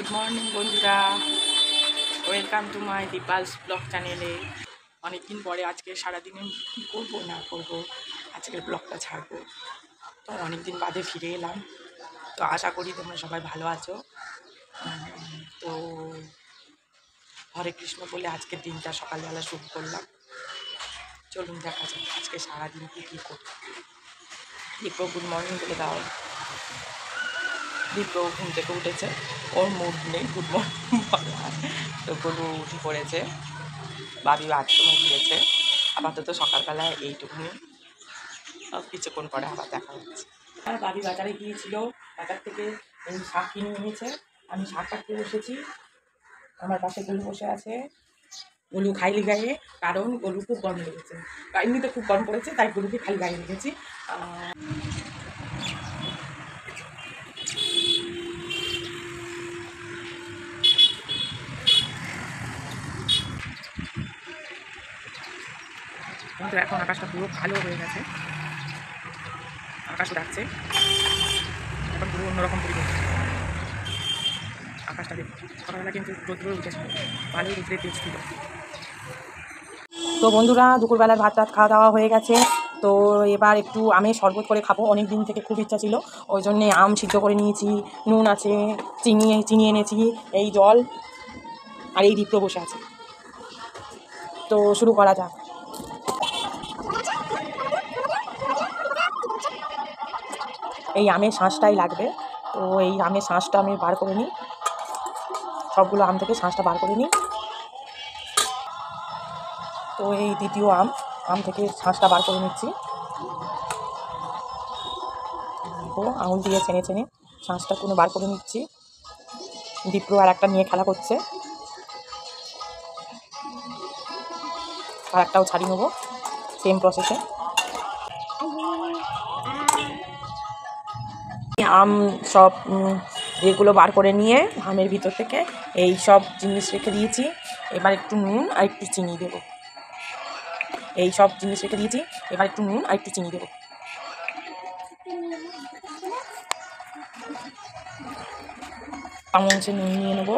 Good morning বন্ধুরা, welcome to my Dipal's blog চ্যানেলে। অনেকদিন পরে আজকে সারাদিনে কী করবো না করবো আজকের ব্লগটা ছাড়বো। তো অনেকদিন বাদে ফিরে এলাম। তো আশা করি তোমরা সবাই ভালো আছো। তো হরে কৃষ্ণ বলে আজকের দিনটা সকালবেলা শুরু করলাম। চলুন দেখা যাক আজকে সারাদিন কী করবো। দীপ্র গুড মর্নিং বলে দাও। দীপ্র ঘুম থেকে উঠেছে, ওর মুড নেই গুড মর্নিং বলার। তো গরু উঠে পড়েছে, বাবি বাথরুমে গিয়েছে। আপাতত সকালবেলায় এইটুকুনি, কিছুক্ষণ পরে আবার দেখা হচ্ছে। আর বাবি বাজারে গিয়েছিল, বাজার থেকে এই শাক কিনে এনেছে। আমি শাক কাটতে বসেছি, আমার পাশে গরু বসে আছে। গরু খাইলি গায়ে, কারণ গরু খুব গরম লেগেছে, এমনিতে খুব গরম পড়েছে, তাই গরুকে খালি গায়ে লেগেছি। কিন্তু এখন আকাশটা পুরো কালো হয়ে গেছে, আকাশ ডাকছে, এখন পুরো অন্যরকম পরিবেশ। আকাশটা দেখুন, সকালবেলা কিন্তু রোদ্রে উঠেছিল, ভালোই রোদ্রে তেজ ছিল। তো বন্ধুরা, দুপুরবেলার ভাত টাত খাওয়া দাওয়া হয়ে গেছে। তো এবার একটু আমের শরবত করে খাবো, অনেক দিন থেকে খুব ইচ্ছা ছিল, ওই জন্যে আম সিদ্ধ করে নিয়েছি, নুন আছে, চিনি এনেছি, এই জল, আর এই দীপ্র বসে আছে। তো শুরু করা যাক। এই আমের শাঁসটাই লাগবে, তো এই আমের শাঁসটা আমি বার করে নিই, সবগুলো আম থেকে শাঁসটা বার করে নিই। তো এই দ্বিতীয় আম থেকে শাঁসটা বার করে নিচ্ছি। তো আঙুল দিয়ে ছেনে ছেনে শাঁসটা কোনো বার করে নিচ্ছি। দীপ্র আর একটা নিয়ে খেলা করছে, আর একটাও ছাড়িয়ে নেবো সেম প্রসেসে। আম সব এগুলো বার করে নিয়ে আমের ভিতর থেকে এই সব জিনিস রেখে দিয়েছি। এবার একটু নুন আর একটু চিনি দেবো, এই সব জিনিস রেখে দিয়েছি, এবার একটু নুন আর একটু চিনি দেবো। চামচে নুন নিয়ে নেবো,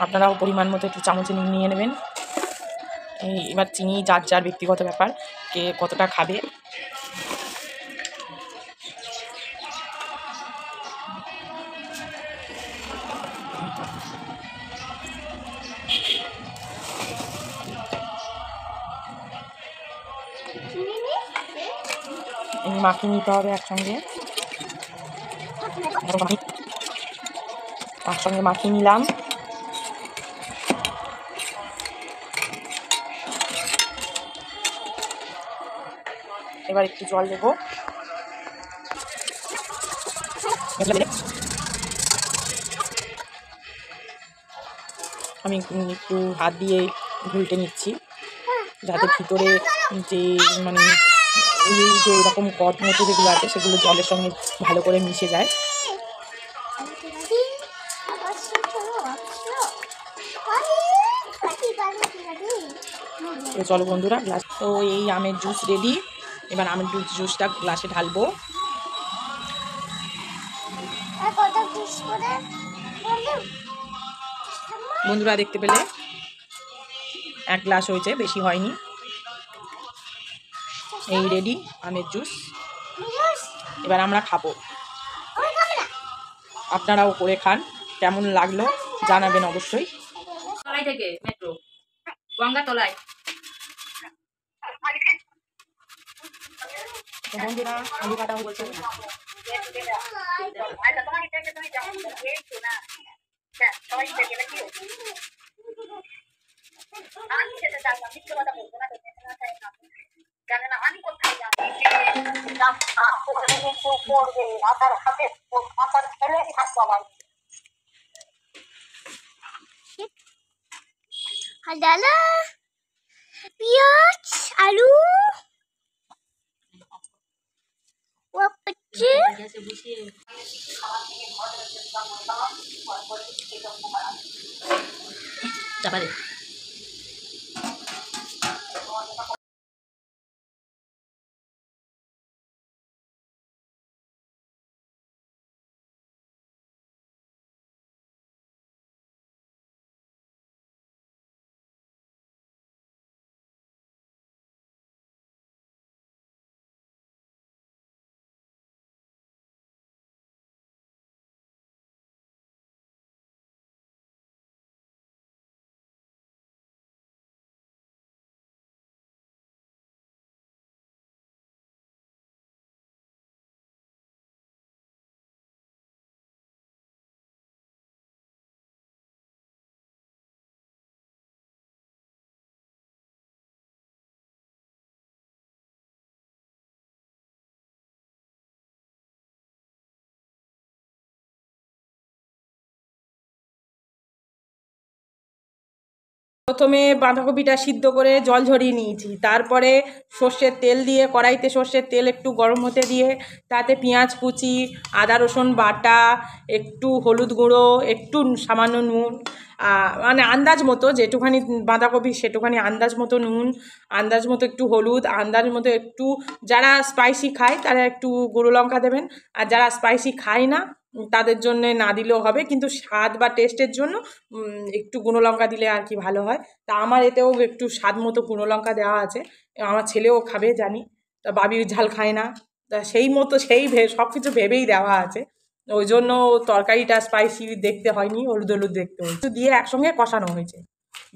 আপনারাও পরিমাণ মতো একটু চামচে নুন নিয়ে নেবেন। এবার চিনি যার যার ব্যক্তিগত ব্যাপার, কে কতটা খাবে। মাখিয়ে নিতে হবে একসঙ্গে মাখিয়ে নিলাম। এবার একটু জল দেবো, আমি একটু হাত দিয়ে ঘুলটে নিচ্ছি, যাতে ভিতরে যে মানে এই যে এরকম কদ মতো যেগুলো আছে সেগুলো জলের সঙ্গে ভালো করে মিশে যায়। তো চলো বন্ধুরা, গ্লাস তো এই আমের জুস রেডি। এবার আমের জুসটা গ্লাসে ঢালবো। বন্ধুরা দেখতে পেলে 1 গ্লাস হয়েছে, বেশি হয়নি। এই রেডি আমের জুস, এবার আমরা খাবো। আপনারাও করে খান, কেমন লাগলো জানাবেন অবশ্যই। তলায় থেকে মেট্রো গঙ্গা তলায়। তো বন্ধুরা, আলু কাটা হচ্ছে। ডালা, পেঁয়াজ, আলু, চাপা দে। প্রথমে বাঁধাকপিটা সিদ্ধ করে জল ঝরিয়ে নিয়েছি, তারপরে সর্ষের তেল দিয়ে কড়াইতে সর্ষের তেল একটু গরম হতে দিয়ে তাতে পেঁয়াজ কুচি, আদা রসুন বাটা, একটু হলুদ গুঁড়ো, একটু সামান্য নুন, মানে আন্দাজ মতো যেটুখানি বাঁধাকপি সেটুখানি আন্দাজ মতো নুন, আন্দাজ মতো একটু হলুদ, আন্দাজ মতো একটু, যারা স্পাইসি খায় তারা একটু গুঁড়ো লঙ্কা দেবেন, আর যারা স্পাইসি খায় না তাদের জন্যে না দিলেও হবে, কিন্তু স্বাদ বা টেস্টের জন্য একটু গুঁড়ো লঙ্কা দিলে আর কি ভালো হয়। তা আমার এতেও একটু স্বাদ মতো গুঁড়ো লঙ্কা দেওয়া আছে, আমার ছেলেও খাবে জানি, তা বাবি ঝাল খায় না, তা সেই মতো সব কিছু ভেবেই দেওয়া আছে, ওই জন্য তরকারিটা স্পাইসি দেখতে হয়নি, হলুদ হলুদ দেখতে হয়েছে, দিয়ে একসঙ্গে কষানো হয়েছে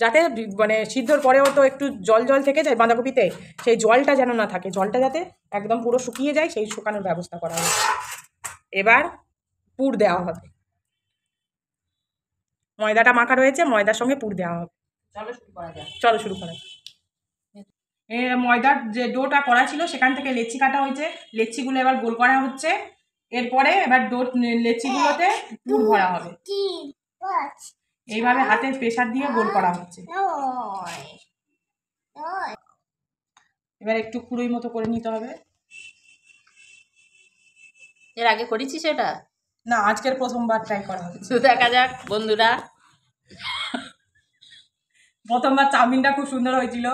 যাতে মানে সিদ্ধর পরেও তো একটু জল জল থেকে যায় বাঁধাকপিতে, সেই জলটা যেন না থাকে, জলটা যাতে একদম পুরো শুকিয়ে যায় সেই শুকানোর ব্যবস্থা করা হয়েছে। এবার পুর দেওয়া হবে, ময়দাটা মাখা রয়েছে, ময়দার সঙ্গে পুর দেওয়া হবে। চলো শুরু করা যাক। ময়দার যে ডোটা করা ছিল সেখান থেকে লেচি কাটা হয়েছে, লেচিগুলো এবার গোল করা হচ্ছে, এরপরে এবার লেচিগুলোতে পুর ভরা হবে, এইভাবে হাতে প্রেসার দিয়ে গোল করা হচ্ছে। এবার একটু কুড়োই মতো করে নিতে হবে। এর আগে করেছিস এটা? না, আজকের প্রথমবার ট্রাই করা হচ্ছে। দেখা যাক বন্ধুরা। প্রথমবার চাউমিনটা খুব সুন্দর হয়েছিল,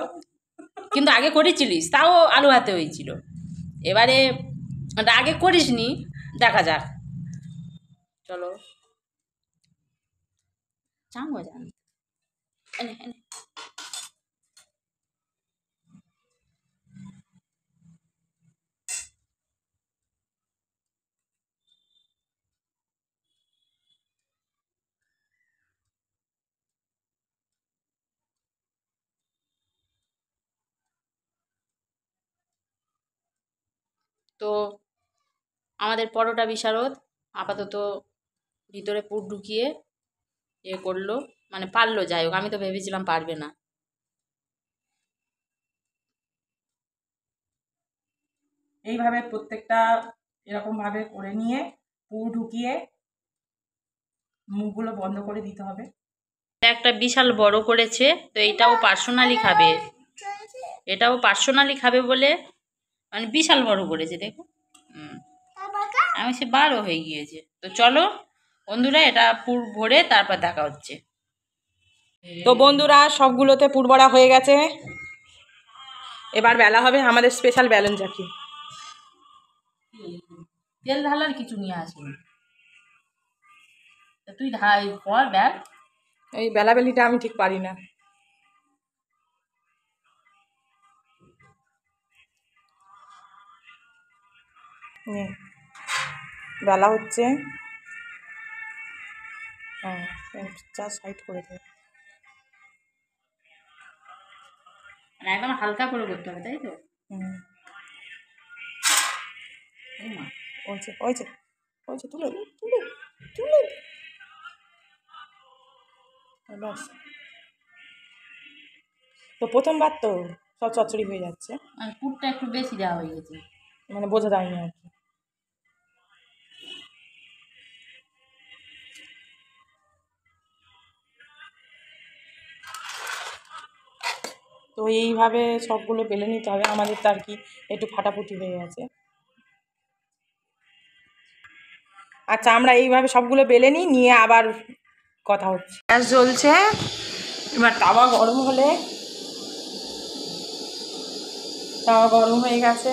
কিন্তু আগে করেছিলিস, তাও আলু হাতে হয়েছিল। এবারে আগে করিসনি, দেখা যাক। চলো চাঙ্গো জান এনে এনে। তো আমাদের পরোটা বিশারদ আপাতত ভিতরে পুর ঢুকিয়ে করলো, মানে পারলো, যাই হোক, আমি তো ভেবেছিলাম পারবে না। এইভাবে প্রত্যেকটা এরকমভাবে করে নিয়ে পুর ঢুকিয়ে মুখগুলো বন্ধ করে দিতে হবে। একটা বিশাল বড় করেছে, তো এটাও পার্সোনালি খাবে, এটাও পার্সোনালি খাবে বলে মানে বিশাল বড় করেছে, দেখো। আমি সে 12 হয়ে গিয়েছে। তো চলো বন্ধুরা, এটা পুর ভরে তারপর দেখা হচ্ছে। তো বন্ধুরা সবগুলোতে পুর ভরা হয়ে গেছে, এবার বেলা হবে। আমাদের স্পেশাল ব্যালেন্স কি তেল ঢালার কিছু নিয়ে আসিনি, তুই কর ব্যাগ। এই বেলাবেলিটা আমি ঠিক পারি না। বেলা হচ্ছে, হ্যাঁ চা সাইড করে দেয়, মানে একদম হালকা করে করতে হবে, তাই তো? ওইছে ওইছে ওইছে, তুলে তুলে তুলে ব্যাস। তো প্রথমবার তো সব চচ্চড়ি হয়ে যাচ্ছে, মানে পুরটা একটু বেশি দেওয়া হয়ে গেছে, মানে বোঝা যায়নি আর কি। তো এইভাবে সবগুলো বেলে নিতে হবে, আমাদের তো আর কি একটু ফাটাফুটি হয়ে গেছে। আচ্ছা, আমরা এইভাবে সবগুলো বেলে নিয়ে আবার কথা হচ্ছে। গ্যাস জ্বলছে, এবার তাওয়া গরম হলে, তাওয়া গরম হয়ে গেছে।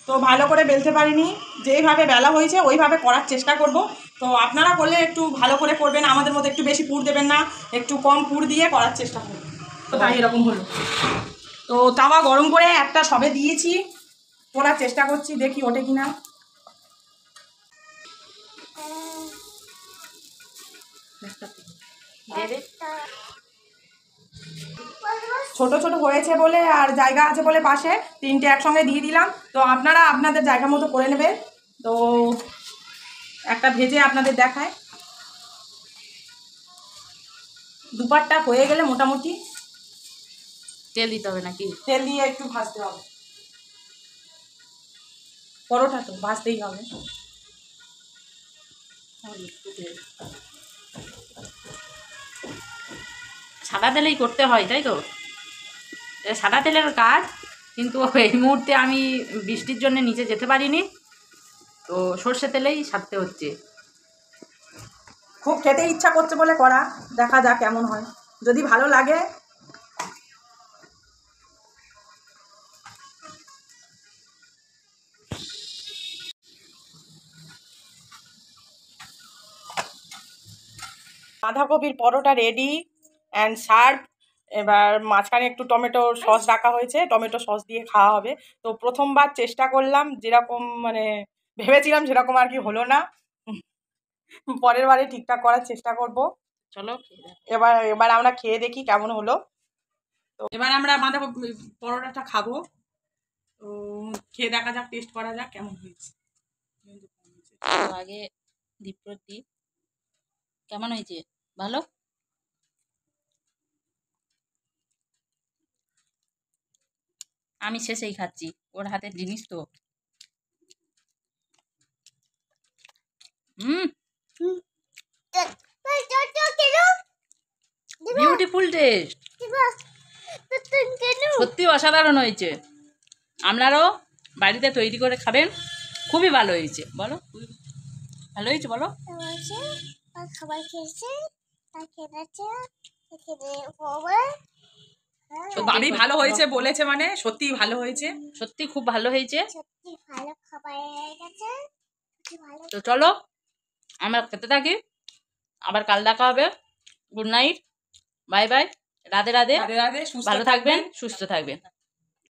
তো ভালো করে বেলতে পারিনি, যেইভাবে বেলা হয়েছে ওইভাবে করার চেষ্টা করব। তো আপনারা করলে একটু ভালো করে করবেন, আমাদের মধ্যে একটু বেশি পুর দেবেন না, একটু কম পুর দিয়ে করার চেষ্টা করবেন। তো তাই এরকম হলো। তো তাওয়া গরম করে একটা সবে দিয়েছি, তোলার চেষ্টা করছি, দেখি ওঠে কিনা। ছোট ছোট হয়েছে বলে আর জায়গা আছে বলে পাশে তিনটে একসঙ্গে দিয়ে দিলাম। তো আপনারা আপনাদের জায়গা মতো করে নেবেন। তো একটা ভেজে আপনাদের দেখায়, দুপাটটা হয়ে গেলে মোটামুটি তেল দিতে হবে নাকি? তেল দিয়ে একটু ভাজতে হবে, পরোটা তো ভাজতেই হবে। সাদা তেলেই করতে হয়, তাই তো? এটা সাদা তেলের কাজ, কিন্তু এই মুহূর্তে আমি বৃষ্টির জন্য নিচে যেতে পারিনি, তো সর্ষে তেলেই সারতে হচ্ছে। খুব খেতে ইচ্ছা করছে বলে করা, দেখা যাক কেমন হয়, যদি ভালো লাগে। বাঁধাকপির পরোটা রেডি অ্যান্ড সার্ভ। এবার মাঝখানে একটু টমেটো সস রাখা হয়েছে, টমেটো সস দিয়ে খাওয়া হবে। তো প্রথমবার চেষ্টা করলাম, যেরকম মানে ভেবেছিলাম সেরকম আর কি হলো না। পরের বারে ঠিকঠাক করার চেষ্টা করব। চলো এবার এবার আমরা খেয়ে দেখি কেমন হলো। তো এবার আমরা বাঁধাকপি পরোটাটা খাবো। তো খেয়ে দেখা যাক, টেস্ট করা যাক কেমন হয়েছে। আগে দীপ্রতি কেমন হয়েছে? ভালো? আমি শেষেই খাচ্ছি, ওর হাতের জিনিস তো। বিউটিফুল টেস্ট, সত্যি অসাধারণ হয়েছে। আপনারাও বাড়িতে তৈরি করে খাবেন, খুবই ভালো হয়েছে। বলো, ভালো হয়েছে বলো। খাবার খেয়েছে, ভাবি ভালো হয়েছে বলেছে, মানে সত্যি ভালো হয়েছে, সত্যি খুব ভালো হয়েছে। সত্যি ভালো খাবার হয়ে গেছে। ভালো তো চলো আমরা খেতে থাকি, আবার কাল দেখা হবে। Good night, bye bye, Radhe Radhe, Radhe Radhe, সুস্থ ভালো থাকবেন, সুস্থ থাকবেন।